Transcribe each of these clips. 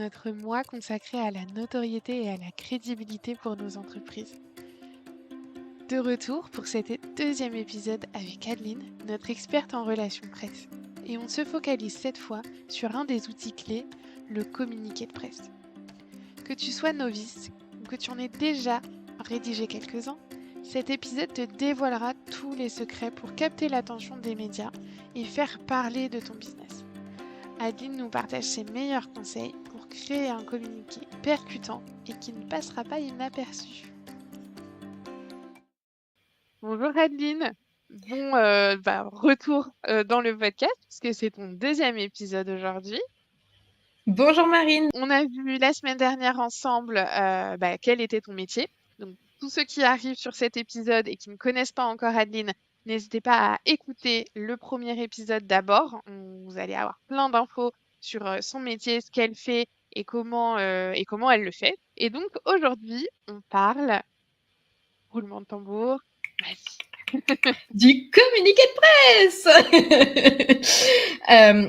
notre mois consacré à la notoriété et à la crédibilité pour nos entreprises. De retour pour cet deuxième épisode avec Adeline, notre experte en relations presse. Et on se focalise cette fois sur un des outils clés, le communiqué de presse. Que tu sois novice ou que tu en aies déjà rédigé quelques-uns, cet épisode te dévoilera tous les secrets pour capter l'attention des médias et faire parler de ton business. Adeline nous partage ses meilleurs conseils pour créer un communiqué percutant et qui ne passera pas inaperçu. Bonjour Adeline, retour dans le podcast puisque c'est ton deuxième épisode aujourd'hui. Bonjour Marine. On a vu la semaine dernière ensemble quel était ton métier. Donc tous ceux qui arrivent sur cet épisode et qui ne connaissent pas encore Adeline, n'hésitez pas à écouter le premier épisode d'abord. Vous allez avoir plein d'infos sur son métier, ce qu'elle fait et comment elle le fait. Et donc aujourd'hui, on parle roulement de tambour. Vas-y. Du communiqué de presse.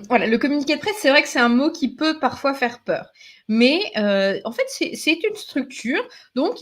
Voilà, le communiqué de presse, c'est vrai que c'est un mot qui peut parfois faire peur. Mais en fait, c'est une structure. Donc,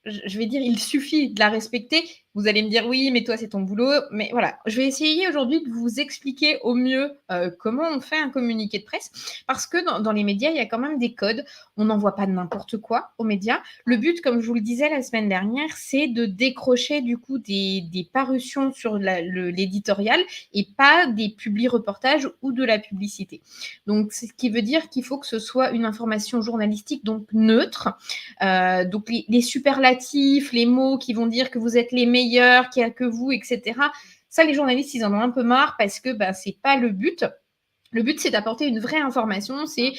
je vais dire, il suffit de la respecter. Vous allez me dire, oui, mais toi, c'est ton boulot. Mais voilà, je vais essayer aujourd'hui de vous expliquer au mieux comment on fait un communiqué de presse. Parce que dans les médias, il y a quand même des codes. On n'envoie pas n'importe quoi aux médias. Le but, comme je vous le disais la semaine dernière, c'est de décrocher du coup des parutions sur l'éditorial et pas des publi-reportages ou de la publicité. Donc, ce qui veut dire qu'il faut que ce soit une information journalistique, donc neutre. Donc, les superlatifs, les mots qui vont dire que vous êtes les meilleurs, qu'il n'y a que vous, etc. Ça, les journalistes, ils en ont un peu marre parce que c'est pas le but. Le but, c'est d'apporter une vraie information. C'est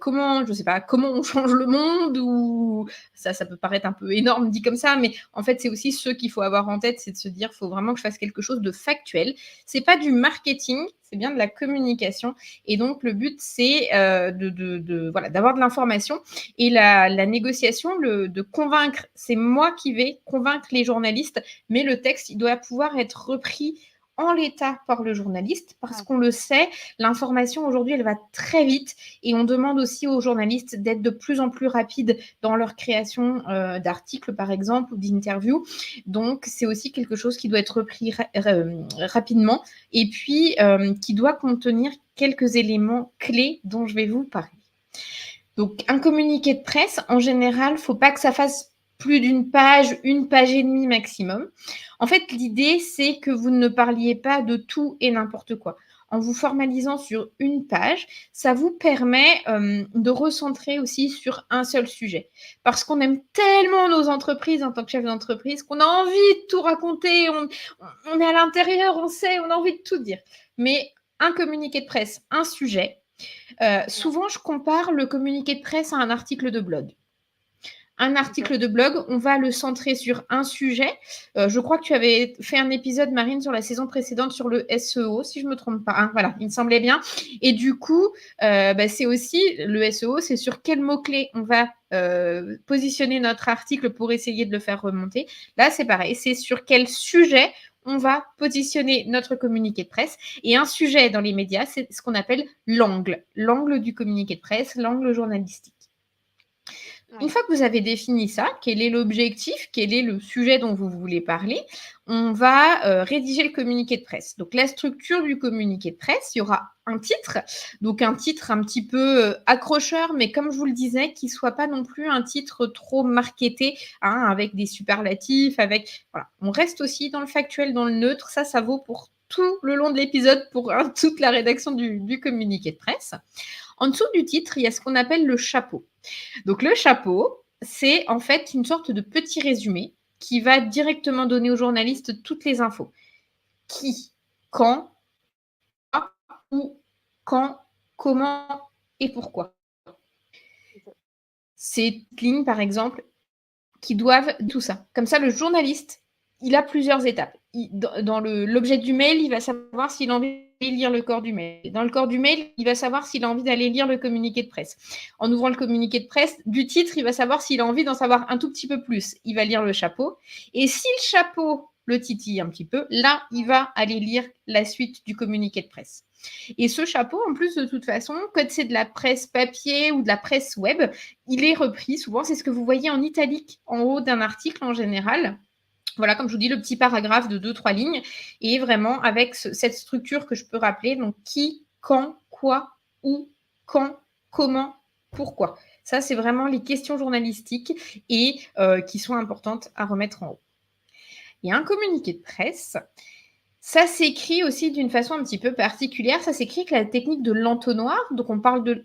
comment on change le monde, ou ça peut paraître un peu énorme dit comme ça, mais en fait, c'est aussi ce qu'il faut avoir en tête, c'est de se dire, il faut vraiment que je fasse quelque chose de factuel. C'est pas du marketing, c'est bien de la communication. Et donc, le but, c'est d'avoir de l'information. Et la négociation, de convaincre, c'est moi qui vais convaincre les journalistes, mais le texte, il doit pouvoir être repris en l'état par le journaliste, parce qu'on le sait, l'information aujourd'hui, elle va très vite, et on demande aussi aux journalistes d'être de plus en plus rapides dans leur création d'articles, par exemple, ou d'interviews. Donc, c'est aussi quelque chose qui doit être repris rapidement, et puis qui doit contenir quelques éléments clés dont je vais vous parler. Donc, un communiqué de presse, en général, il ne faut pas que ça fasse plus d'une page, une page et demie maximum. En fait, l'idée, c'est que vous ne parliez pas de tout et n'importe quoi. En vous formalisant sur une page, ça vous permet de recentrer aussi sur un seul sujet. Parce qu'on aime tellement nos entreprises en tant que chef d'entreprise qu'on a envie de tout raconter, on est à l'intérieur, on sait, on a envie de tout dire. Mais un communiqué de presse, un sujet, souvent, je compare le communiqué de presse à un article de blog. Un article de blog, on va le centrer sur un sujet. Je crois que tu avais fait un épisode, Marine, sur la saison précédente sur le SEO, si je ne me trompe pas. Voilà, il me semblait bien. Et du coup, c'est aussi le SEO, c'est sur quels mots-clés on va positionner notre article pour essayer de le faire remonter. Là, c'est pareil, c'est sur quel sujet on va positionner notre communiqué de presse. Et un sujet dans les médias, c'est ce qu'on appelle l'angle du communiqué de presse, l'angle journalistique. Une fois que vous avez défini ça, quel est l'objectif, quel est le sujet dont vous voulez parler, on va rédiger le communiqué de presse. Donc, la structure du communiqué de presse, il y aura un titre, donc un titre un petit peu accrocheur, mais comme je vous le disais, qui ne soit pas non plus un titre trop marketé, avec des superlatifs, voilà. On reste aussi dans le factuel, dans le neutre, ça vaut pour tout le long de l'épisode, pour toute la rédaction du communiqué de presse. En dessous du titre, il y a ce qu'on appelle le chapeau. Donc, le chapeau, c'est en fait une sorte de petit résumé qui va directement donner aux journalistes toutes les infos. Qui, quand, où, quand, comment et pourquoi. Ces lignes, par exemple, qui doivent tout ça. Comme ça, le journaliste, il a plusieurs étapes. Dans l'objet du mail, il va savoir s'il a envie d'aller lire le corps du mail. Dans le corps du mail, il va savoir s'il a envie d'aller lire le communiqué de presse. En ouvrant le communiqué de presse, du titre, il va savoir s'il a envie d'en savoir un tout petit peu plus. Il va lire le chapeau. Et si le chapeau, le titille un petit peu, là, il va aller lire la suite du communiqué de presse. Et ce chapeau, en plus, de toute façon, quand c'est de la presse papier ou de la presse web, il est repris. Souvent, c'est ce que vous voyez en italique en haut d'un article en général. Voilà, comme je vous dis, le petit paragraphe de 2-3 lignes. Et vraiment, avec cette structure que je peux rappeler, donc qui, quand, quoi, où, quand, comment, pourquoi. Ça, c'est vraiment les questions journalistiques et qui sont importantes à remettre en haut. Il y a un communiqué de presse. Ça s'écrit aussi d'une façon un petit peu particulière. Ça s'écrit avec la technique de l'entonnoir. Donc, on part de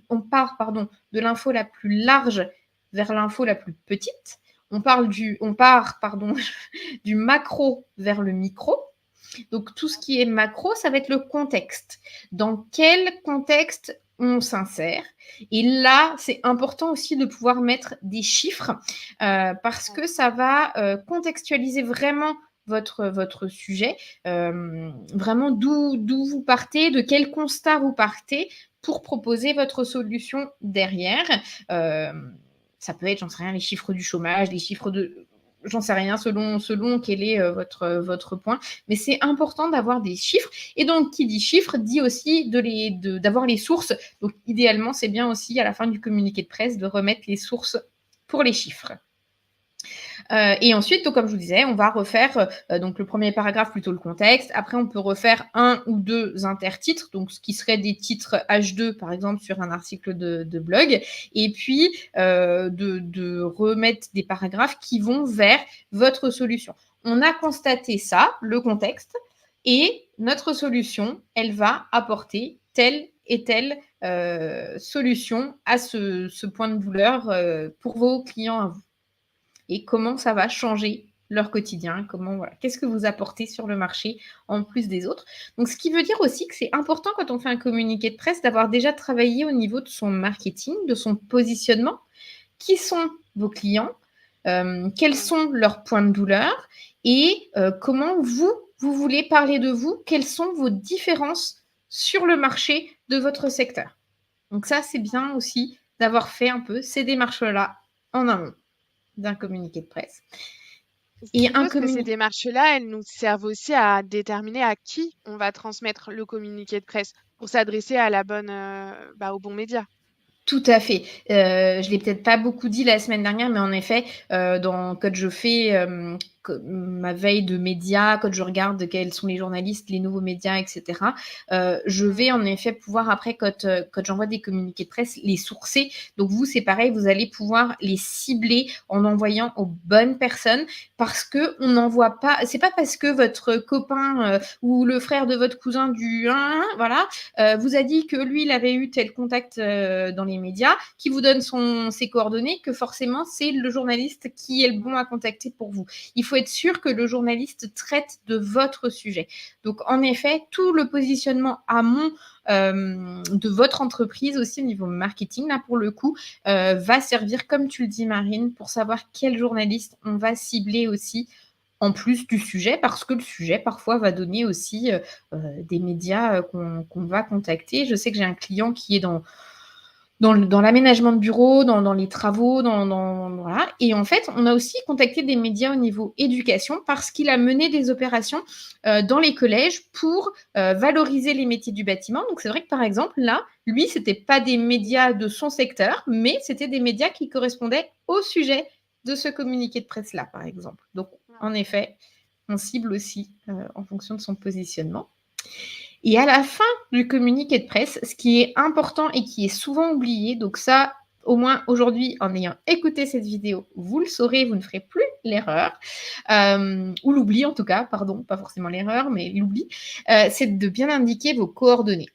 l'info la plus large vers l'info la plus petite. On part du macro vers le micro. Donc, tout ce qui est macro, ça va être le contexte. Dans quel contexte on s'insère? Et là, c'est important aussi de pouvoir mettre des chiffres parce que ça va contextualiser vraiment votre sujet, vraiment d'où vous partez, de quel constat vous partez pour proposer votre solution derrière. Ça peut être, j'en sais rien, les chiffres du chômage, les chiffres de... J'en sais rien, selon quel est votre point. Mais c'est important d'avoir des chiffres. Et donc, qui dit chiffres, dit aussi d'avoir les sources. Donc, idéalement, c'est bien aussi, à la fin du communiqué de presse, de remettre les sources pour les chiffres. Et ensuite, donc, comme je vous disais, on va refaire donc le premier paragraphe, plutôt le contexte. Après, on peut refaire 1 ou 2 intertitres, donc ce qui serait des titres H2, par exemple, sur un article de blog. Et puis, de remettre des paragraphes qui vont vers votre solution. On a constaté ça, le contexte, et notre solution, elle va apporter telle et telle solution à ce point de douleur pour vos clients à vous. Et comment ça va changer leur quotidien, qu'est-ce que vous apportez sur le marché en plus des autres. Donc, ce qui veut dire aussi que c'est important quand on fait un communiqué de presse d'avoir déjà travaillé au niveau de son marketing, de son positionnement. Qui sont vos clients? Quels sont leurs points de douleur? Et comment vous voulez parler de vous? Quelles sont vos différences sur le marché de votre secteur? Donc ça, c'est bien aussi d'avoir fait un peu ces démarches-là en amont d'un communiqué de presse. Je suppose que ces démarches-là, elles nous servent aussi à déterminer à qui on va transmettre le communiqué de presse pour s'adresser à la bonne, au bon média. Tout à fait. Je l'ai peut-être pas beaucoup dit la semaine dernière, mais en effet, quand je fais ma veille de médias, quand je regarde quels sont les journalistes, les nouveaux médias, etc., je vais en effet pouvoir après, quand j'envoie des communiqués de presse, les sourcer. Donc vous, c'est pareil, vous allez pouvoir les cibler en envoyant aux bonnes personnes parce que on n'envoie pas. C'est pas parce que votre copain ou le frère de votre cousin voilà, vous a dit que lui, il avait eu tel contact dans les médias, qui vous donne ses coordonnées, que forcément, c'est le journaliste qui est le bon à contacter pour vous. Il faut être sûr que le journaliste traite de votre sujet. Donc, en effet, tout le positionnement amont de votre entreprise aussi au niveau marketing, là, pour le coup, va servir, comme tu le dis, Marine, pour savoir quel journaliste on va cibler aussi en plus du sujet, parce que le sujet, parfois, va donner aussi des médias qu'on va contacter. Je sais que j'ai un client qui est dans l'aménagement de bureaux, dans les travaux, voilà. Et en fait, on a aussi contacté des médias au niveau éducation parce qu'il a mené des opérations dans les collèges pour valoriser les métiers du bâtiment. Donc, c'est vrai que, par exemple, là, lui, c'était pas des médias de son secteur, mais c'était des médias qui correspondaient au sujet de ce communiqué de presse-là, par exemple. Donc, en effet, on cible aussi en fonction de son positionnement. Et à la fin du communiqué de presse, ce qui est important et qui est souvent oublié, donc ça, au moins aujourd'hui, en ayant écouté cette vidéo, vous le saurez, vous ne ferez plus l'erreur, ou l'oubli en tout cas, pardon, pas forcément l'erreur, mais l'oubli, c'est de bien indiquer vos coordonnées.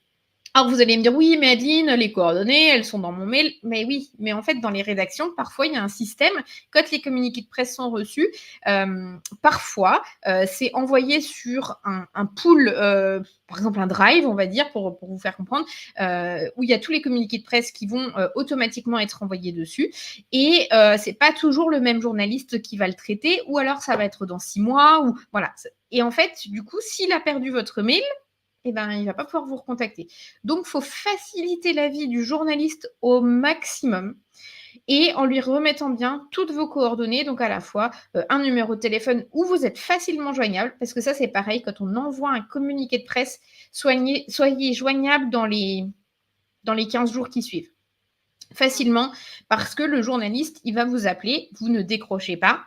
Alors, vous allez me dire, oui, mais Adeline, les coordonnées, elles sont dans mon mail. Mais oui, mais en fait, dans les rédactions, parfois, il y a un système. Quand les communiqués de presse sont reçus, parfois, c'est envoyé sur un pool, par exemple un drive, on va dire, pour vous faire comprendre, où il y a tous les communiqués de presse qui vont automatiquement être envoyés dessus. Et c'est pas toujours le même journaliste qui va le traiter, ou alors ça va être dans 6 mois, ou voilà. Et en fait, du coup, s'il a perdu votre mail, il ne va pas pouvoir vous recontacter. Donc, il faut faciliter la vie du journaliste au maximum. et en lui remettant bien toutes vos coordonnées, donc à la fois un numéro de téléphone où vous êtes facilement joignable, parce que ça c'est pareil, quand on envoie un communiqué de presse, soyez joignable dans les 15 jours qui suivent. Facilement, parce que le journaliste, il va vous appeler, vous ne décrochez pas,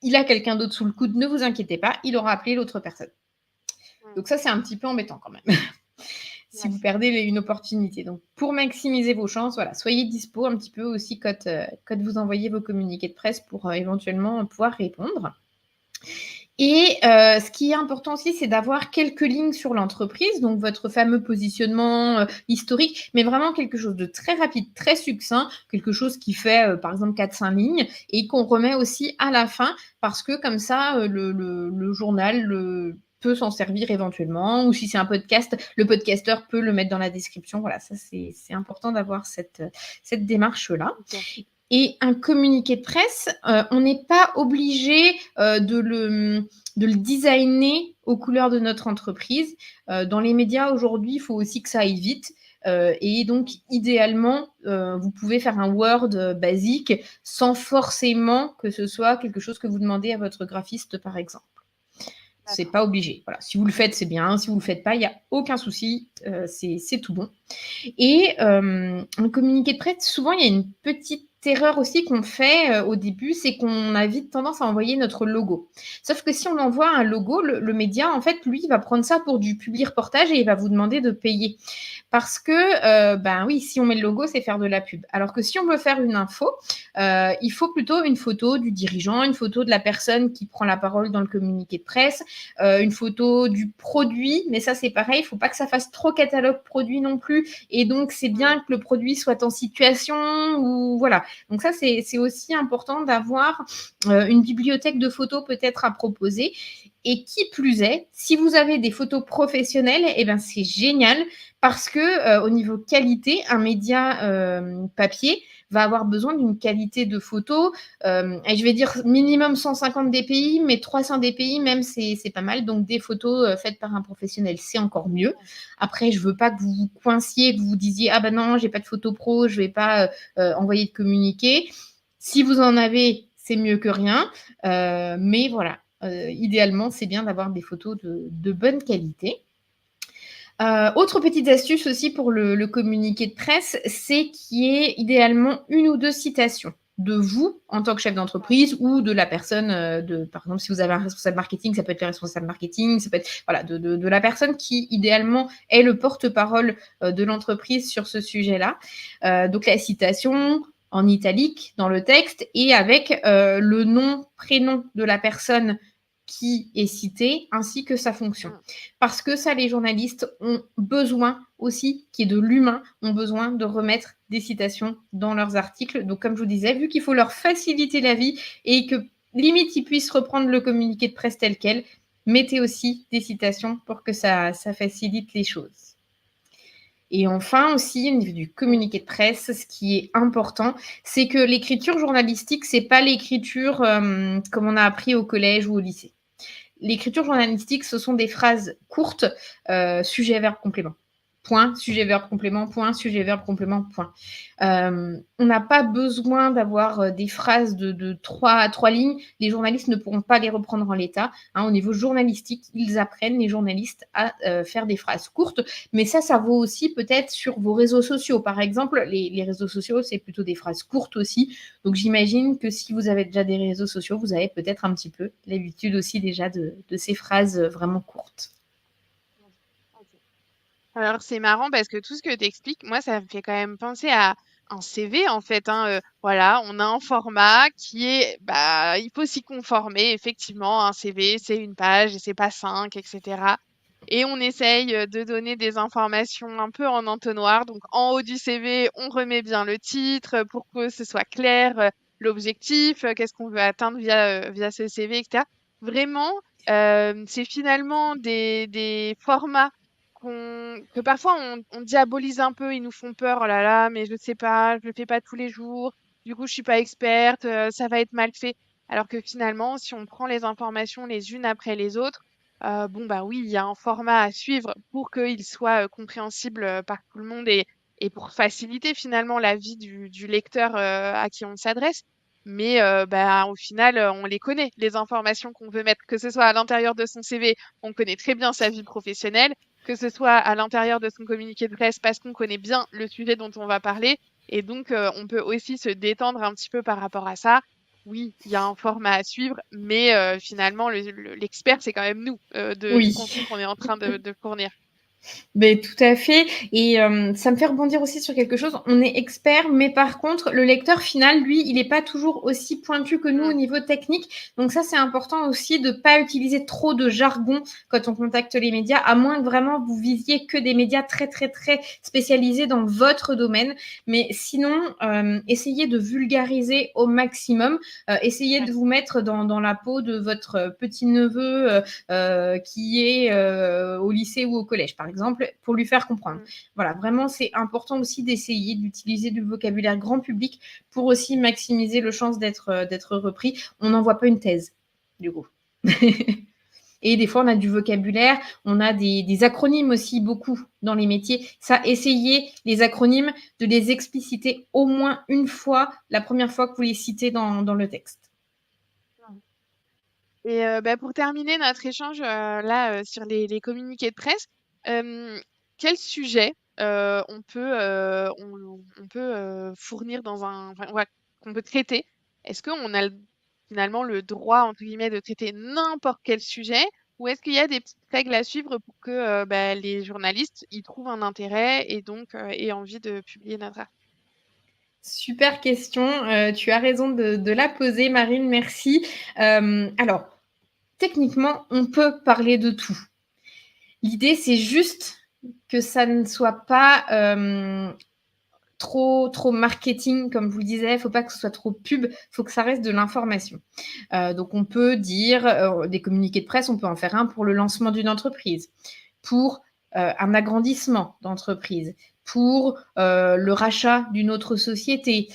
il a quelqu'un d'autre sous le coude, ne vous inquiétez pas, il aura appelé l'autre personne. Donc ça, c'est un petit peu embêtant quand même, si Ouais. vous perdez une opportunité. Donc pour maximiser vos chances, voilà, soyez dispo un petit peu aussi quand vous envoyez vos communiqués de presse pour éventuellement pouvoir répondre. Et ce qui est important aussi, c'est d'avoir quelques lignes sur l'entreprise, donc votre fameux positionnement historique, mais vraiment quelque chose de très rapide, très succinct, quelque chose qui fait par exemple 4-5 lignes et qu'on remet aussi à la fin parce que comme ça, le journal peut s'en servir éventuellement, ou si c'est un podcast, le podcasteur peut le mettre dans la description. Voilà, ça c'est important d'avoir cette démarche-là. Ok. Et un communiqué de presse, on n'est pas obligé de le designer aux couleurs de notre entreprise. Dans les médias aujourd'hui, il faut aussi que ça aille vite. Et donc, idéalement, vous pouvez faire un Word basique sans forcément que ce soit quelque chose que vous demandez à votre graphiste, par exemple. C'est D'accord. pas obligé. Voilà. Si vous le faites, c'est bien. Si vous le faites pas, il n'y a aucun souci. C'est tout bon. Et un communiqué de presse, souvent, il y a une petite erreur aussi qu'on fait au début, c'est qu'on a vite tendance à envoyer notre logo. Sauf que si on envoie un logo, le média, en fait, lui, il va prendre ça pour du public reportage et il va vous demander de payer. Parce que, ben oui, si on met le logo, c'est faire de la pub. Alors que si on veut faire une info, il faut plutôt une photo du dirigeant, une photo de la personne qui prend la parole dans le communiqué de presse, une photo du produit, mais ça c'est pareil, il ne faut pas que ça fasse trop catalogue produit non plus, et donc c'est bien que le produit soit en situation, ou voilà. Donc ça c'est aussi important d'avoir une bibliothèque de photos peut-être à proposer, et qui plus est, si vous avez des photos professionnelles, eh ben c'est génial, parce que au niveau qualité, un média papier va avoir besoin d'une qualité de photo, et je vais dire minimum 150 dpi, mais 300 dpi même, c'est pas mal. Donc des photos faites par un professionnel, c'est encore mieux. Après, je veux pas que vous vous coinciez, que vous vous disiez ah ben non, j'ai pas de photo pro, je vais pas envoyer de communiqué. Si vous en avez, c'est mieux que rien, mais voilà. Idéalement, c'est bien d'avoir des photos de bonne qualité. Autre petite astuce aussi pour le communiqué de presse, c'est qu'il y ait idéalement une ou deux citations de vous en tant que chef d'entreprise, ou de la personne, par exemple, si vous avez un responsable marketing, ça peut être le responsable marketing, ça peut être voilà, de la personne qui idéalement est le porte-parole de l'entreprise sur ce sujet-là. Donc la citation en italique dans le texte, et avec le nom, prénom de la personne qui est citée, ainsi que sa fonction. Parce que ça, les journalistes ont besoin aussi, qui est de l'humain, ont besoin de remettre des citations dans leurs articles. Donc, comme je vous disais, vu qu'il faut leur faciliter la vie et que limite ils puissent reprendre le communiqué de presse tel quel, mettez aussi des citations pour que ça facilite les choses. Et enfin aussi, au niveau du communiqué de presse, ce qui est important, c'est que l'écriture journalistique, c'est pas l'écriture comme on a appris au collège ou au lycée. L'écriture journalistique, ce sont des phrases courtes, sujet, verbe, complément. Point, sujet, verbe, complément, point, sujet, verbe, complément, point. On n'a pas besoin d'avoir des phrases de 3 lignes. Les journalistes ne pourront pas les reprendre en l'état. Hein, au niveau journalistique, ils apprennent, les journalistes, à faire des phrases courtes. Mais ça vaut aussi peut-être sur vos réseaux sociaux. Par exemple, les réseaux sociaux, c'est plutôt des phrases courtes aussi. Donc j'imagine que si vous avez déjà des réseaux sociaux, vous avez peut-être un petit peu l'habitude aussi déjà de ces phrases vraiment courtes. Alors c'est marrant parce que tout ce que tu expliques, moi ça me fait quand même penser à un CV en fait, hein. Voilà, on a un format qui est, bah, il faut s'y conformer. Effectivement, un CV, c'est une page et c'est pas cinq, etc. Et on essaye de donner des informations un peu en entonnoir. Donc en haut du CV, on remet bien le titre pour que ce soit clair, l'objectif, qu'est-ce qu'on veut atteindre via ce CV, etc. Vraiment, c'est finalement des formats que parfois on diabolise un peu, ils nous font peur, oh là là, mais je sais pas, je le fais pas tous les jours, du coup je suis pas experte, ça va être mal fait. Alors que finalement, si on prend les informations les unes après les autres, bon bah oui, il y a un format à suivre pour qu'il soit compréhensible par tout le monde et pour faciliter finalement la vie du lecteur à qui on s'adresse. Mais bah, au final, on les connaît, les informations qu'on veut mettre, que ce soit à l'intérieur de son CV, on connaît très bien sa vie professionnelle, que ce soit à l'intérieur de son communiqué de presse, parce qu'on connaît bien le sujet dont on va parler. Et donc, on peut aussi se détendre un petit peu par rapport à ça. Oui, il y a un format à suivre, mais finalement, l'expert, c'est quand même nous, du Oui. contenu qu'on est en train de fournir. Ben, tout à fait. Et ça me fait rebondir aussi sur quelque chose. On est expert, mais par contre, le lecteur final, lui, il n'est pas toujours aussi pointu que nous au Mm. niveau technique. Donc ça, c'est important aussi de ne pas utiliser trop de jargon quand on contacte les médias, à moins que vraiment vous visiez que des médias très, très, très spécialisés dans votre domaine. Mais sinon, essayez de vulgariser au maximum. Essayez Ouais. de vous mettre dans la peau de votre petit-neveu qui est au lycée ou au collège, par exemple, pour lui faire comprendre. Mm. Voilà, vraiment, c'est important aussi d'essayer d'utiliser du vocabulaire grand public pour aussi maximiser le chance d'être repris. On n'envoie pas une thèse, du coup. Et des fois, on a du vocabulaire, on a des acronymes aussi beaucoup dans les métiers. Ça, essayez les acronymes de les expliciter au moins une fois, la première fois que vous les citez dans le texte. Et bah, pour terminer notre échange là sur les communiqués de presse, quel sujet on peut fournir dans qu'on peut traiter? Est-ce qu'on a finalement le droit entre guillemets de traiter n'importe quel sujet, ou est-ce qu'il y a des petites règles à suivre pour que bah, les journalistes y trouvent un intérêt et donc aient envie de publier notre article? Super question, tu as raison de la poser, Marine, merci. Alors, techniquement, on peut parler de tout. L'idée, c'est juste que ça ne soit pas trop marketing, comme je vous le disais. Il ne faut pas que ce soit trop pub, il faut que ça reste de l'information. Donc, on peut dire des communiqués de presse, on peut en faire un pour le lancement d'une entreprise, pour un agrandissement d'entreprise, pour le rachat d'une autre société,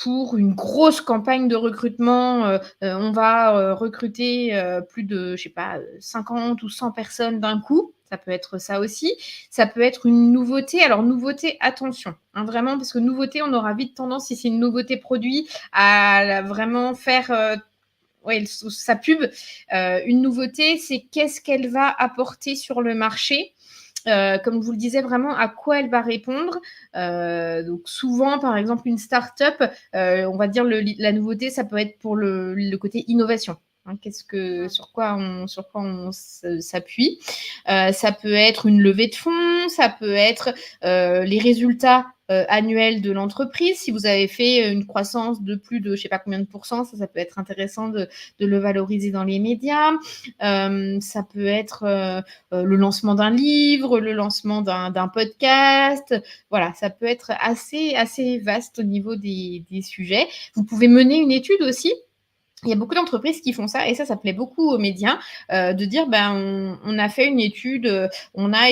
pour une grosse campagne de recrutement. On va recruter plus de, je sais pas, 50 ou 100 personnes d'un coup. Ça peut être ça aussi. Ça peut être une nouveauté. Alors, nouveauté, attention, hein, vraiment, parce que nouveauté, on aura vite tendance, si c'est une nouveauté produit, à vraiment faire ouais, sa pub. Une nouveauté, c'est qu'est-ce qu'elle va apporter sur le marché. Comme je vous le disais, vraiment à quoi elle va répondre. Donc souvent, par exemple, une start-up, on va dire la nouveauté, ça peut être pour le côté innovation. Hein, sur quoi on s'appuie. Ça peut être une levée de fonds, ça peut être les résultats annuels de l'entreprise. Si vous avez fait une croissance de plus de je sais pas combien de pourcents, ça peut être intéressant de le valoriser dans les médias. Ça peut être le lancement d'un livre, le lancement d'un podcast. Voilà, ça peut être assez vaste au niveau des sujets. Vous pouvez mener une étude aussi. Il y a beaucoup d'entreprises qui font ça et ça plaît beaucoup aux médias de dire on a fait une étude, on a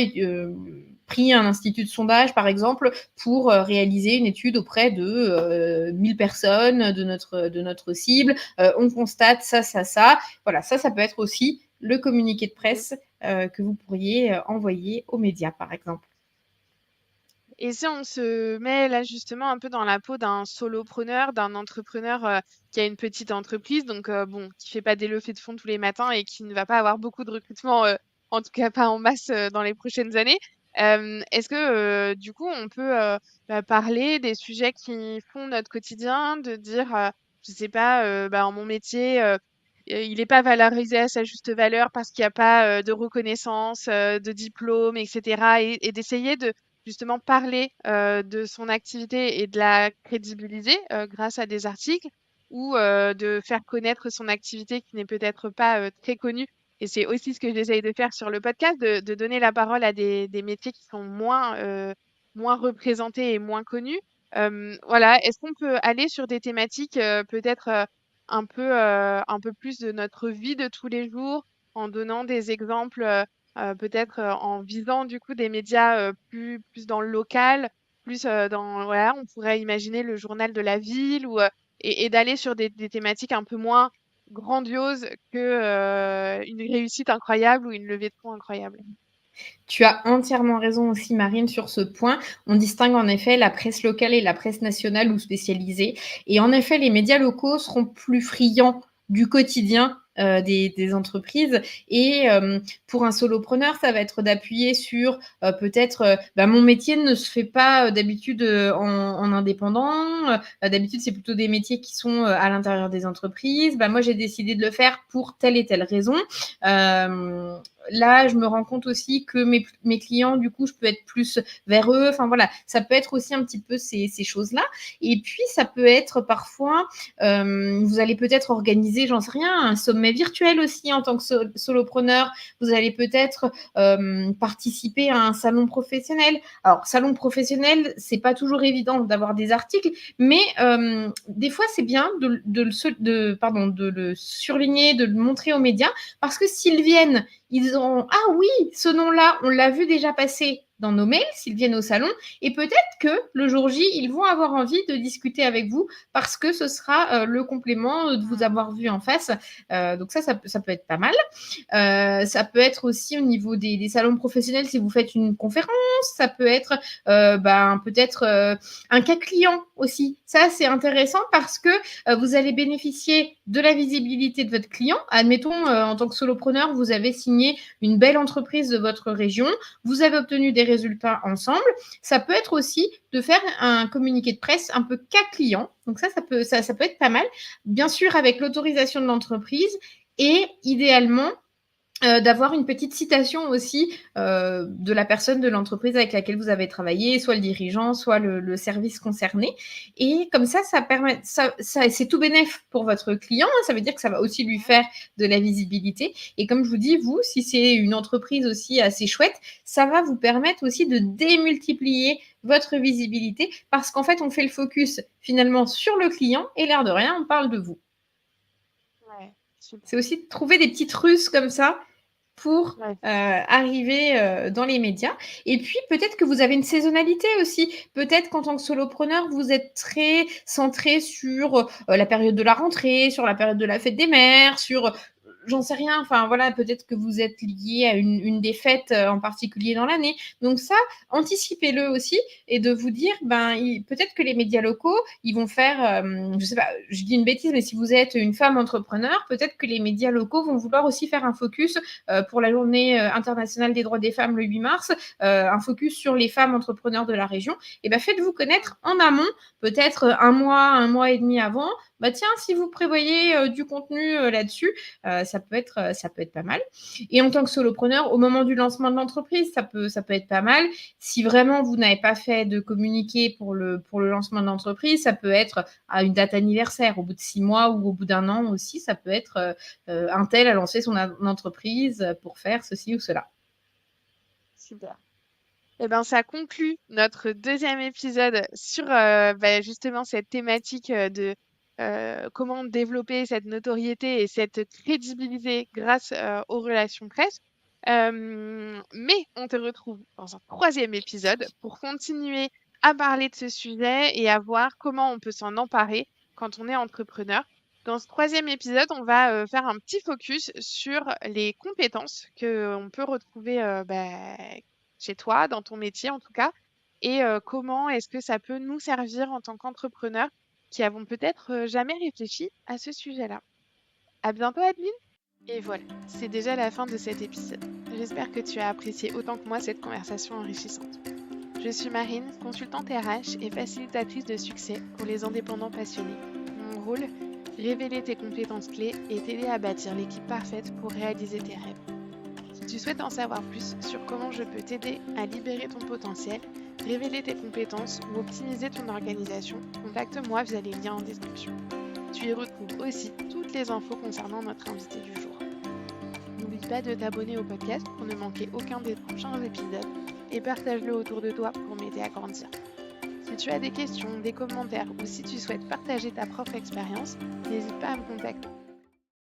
pris un institut de sondage par exemple pour réaliser une étude auprès de 1000 personnes de notre cible. On constate ça. Voilà, ça peut être aussi le communiqué de Mhm. presse que vous pourriez envoyer aux médias par exemple. Et si on se met là justement un peu dans la peau d'un solopreneur, d'un entrepreneur qui a une petite entreprise, donc bon, qui fait pas des levées de fonds tous les matins et qui ne va pas avoir beaucoup de recrutement, en tout cas pas en masse dans les prochaines années, est-ce que du coup on peut bah, parler des sujets qui font notre quotidien, de dire, je sais pas, bah, mon métier, il n'est pas valorisé à sa juste valeur parce qu'il n'y a pas de reconnaissance, de diplôme, etc. Et d'essayer de justement parler de son activité et de la crédibiliser grâce à des articles ou de faire connaître son activité qui n'est peut-être pas très connue. Et c'est aussi ce que j'essaye de faire sur le podcast, de donner la parole à des métiers qui sont moins représentés et moins connus. Voilà, est-ce qu'on peut aller sur des thématiques peut-être un peu plus de notre vie de tous les jours en donnant des exemples peut-être en visant du coup des médias plus dans le local, plus dans voilà, on pourrait imaginer le journal de la ville ou et d'aller sur des thématiques un peu moins grandioses que une réussite incroyable ou une levée de fonds incroyable. Tu as entièrement raison aussi, Marine, sur ce point. On distingue en effet la presse locale et la presse nationale ou spécialisée. Et en effet, les médias locaux seront plus friands du quotidien des entreprises. Et pour un solopreneur, ça va être d'appuyer sur peut-être mon métier ne se fait pas d'habitude en indépendant. D'habitude, c'est plutôt des métiers qui sont à l'intérieur des entreprises. Moi, j'ai décidé de le faire pour telle et telle raison. Là, je me rends compte aussi que mes clients, du coup, je peux être plus vers eux. Enfin, voilà, ça peut être aussi un petit peu ces choses-là. Et puis, ça peut être parfois, vous allez peut-être organiser, j'en sais rien, un sommet virtuel aussi en tant que solopreneur. Vous allez peut-être participer à un salon professionnel. Alors, salon professionnel, c'est pas toujours évident d'avoir des articles, mais des fois, c'est bien de le surligner, de le montrer aux médias, parce que s'ils viennent, ils auront ah oui, ce nom-là, on l'a vu déjà passer dans nos mails s'ils viennent au salon, et peut-être que le jour J, ils vont avoir envie de discuter avec vous parce que ce sera le complément de vous avoir vu en face. Donc ça peut être pas mal. Ça peut être aussi au niveau des salons professionnels si vous faites une conférence. Ça peut être peut-être un cas client aussi. Ça, c'est intéressant parce que vous allez bénéficier de la visibilité de votre client. Admettons, en tant que solopreneur, vous avez signé une belle entreprise de votre région. Vous avez obtenu des résultats ensemble. Ça peut être aussi de faire un communiqué de presse un peu cas client. Donc ça peut être pas mal. Bien sûr, avec l'autorisation de l'entreprise et idéalement, d'avoir une petite citation aussi de la personne de l'entreprise avec laquelle vous avez travaillé, soit le dirigeant, soit le service concerné. Et comme ça permet, c'est tout bénef pour votre client. Ça veut dire que ça va aussi lui faire de la visibilité. Et comme je vous dis, vous, si c'est une entreprise aussi assez chouette, ça va vous permettre aussi de démultiplier votre visibilité parce qu'en fait, on fait le focus finalement sur le client et l'air de rien, on parle de vous. Ouais, super. C'est aussi de trouver des petites ruses comme ça pour arriver dans les médias. Et puis, peut-être que vous avez une saisonnalité aussi. Peut-être qu'en tant que solopreneur, vous êtes très centré sur la période de la rentrée, sur la période de la fête des mères, sur j'en sais rien. Enfin, voilà, peut-être que vous êtes lié à une des fêtes en particulier dans l'année. Donc ça, anticipez-le aussi et de vous dire, peut-être que les médias locaux, ils vont faire, je sais pas, je dis une bêtise, mais si vous êtes une femme entrepreneur, peut-être que les médias locaux vont vouloir aussi faire un focus pour la journée internationale des droits des femmes le 8 mars, un focus sur les femmes entrepreneurs de la région. Et faites-vous connaître en amont, peut-être un mois et demi avant. Tiens, si vous prévoyez du contenu là-dessus, ça peut être pas mal. Et en tant que solopreneur, au moment du lancement de l'entreprise, ça peut être pas mal. Si vraiment vous n'avez pas fait de communiqué pour le lancement de l'entreprise, ça peut être à une date anniversaire, au bout de 6 mois ou au bout d'un an aussi, ça peut être un tel a lancé son entreprise pour faire ceci ou cela. Super. Ça conclut notre deuxième épisode sur justement cette thématique de comment développer cette notoriété et cette crédibilité grâce aux relations presse. Mais on te retrouve dans un troisième épisode pour continuer à parler de ce sujet et à voir comment on peut s'en emparer quand on est entrepreneur. Dans ce troisième épisode, on va faire un petit focus sur les compétences que on peut retrouver chez toi, dans ton métier en tout cas, et comment est-ce que ça peut nous servir en tant qu'entrepreneurs qui avons peut-être jamais réfléchi à ce sujet-là. À bientôt, Adeline. Et voilà, c'est déjà la fin de cet épisode. J'espère que tu as apprécié autant que moi cette conversation enrichissante. Je suis Marine, consultante RH et facilitatrice de succès pour les indépendants passionnés. Mon rôle, révéler tes compétences clés et t'aider à bâtir l'équipe parfaite pour réaliser tes rêves. Si tu souhaites en savoir plus sur comment je peux t'aider à libérer ton potentiel, révéler tes compétences ou optimiser ton organisation, contacte-moi via les liens en description. Tu y retrouves aussi toutes les infos concernant notre invité du jour. N'oublie pas de t'abonner au podcast pour ne manquer aucun des prochains épisodes et partage-le autour de toi pour m'aider à grandir. Si tu as des questions, des commentaires ou si tu souhaites partager ta propre expérience, n'hésite pas à me contacter.